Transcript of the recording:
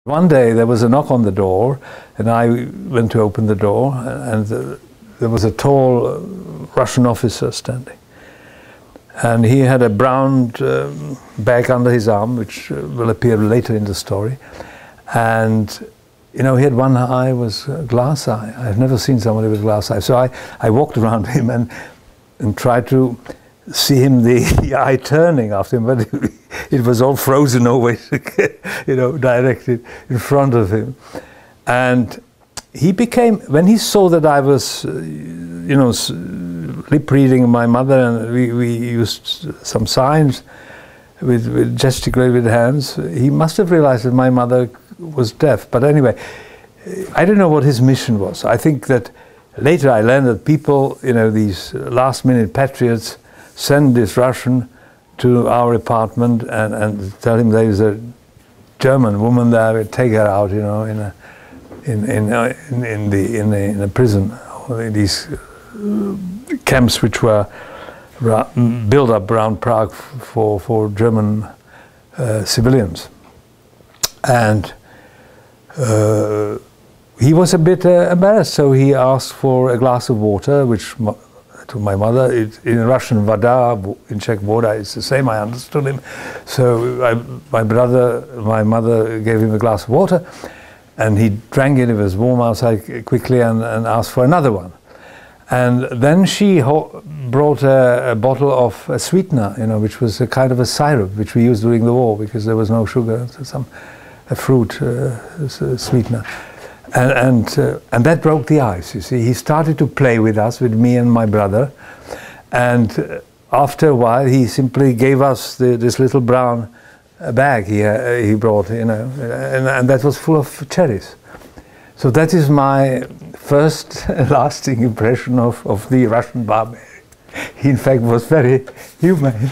One day there was a knock on the door, and I went to open the door, and there was a tall Russian officer standing. And he had a brown bag under his arm, which will appear later in the story. And, you know, he had one eye was a glass eye. I've never seen somebody with a glass eye. So I walked around him and tried to see him, the eye turning after him, but it was all frozen over, you know, directed in front of him. And he became, when he saw that I was, you know, lip reading my mother, and we used some signs with gesticulated with hands, he must have realized that my mother was deaf. But anyway, I don't know what his mission was. I think that later I learned that people, you know, these last-minute patriots, send this Russian to our apartment and tell him there is a German woman there, take her out, you know, in a prison, or in these camps which were built up around Prague for German civilians. And he was a bit embarrassed, so he asked for a glass of water, which to my mother, in Russian, voda, in Czech, voda, it's the same, I understood him. So my mother gave him a glass of water, and he drank it, it was warm outside, quickly, and asked for another one. And then she brought a bottle of a sweetener, you know, which was a kind of a syrup, which we used during the war, because there was no sugar, so a fruit sweetener. And that broke the ice, you see. He started to play with us, with me and my brother, and after a while he simply gave us this little brown bag he brought, you know, and that was full of cherries. So that is my first lasting impression of the Russian barbarian. He in fact was very humane.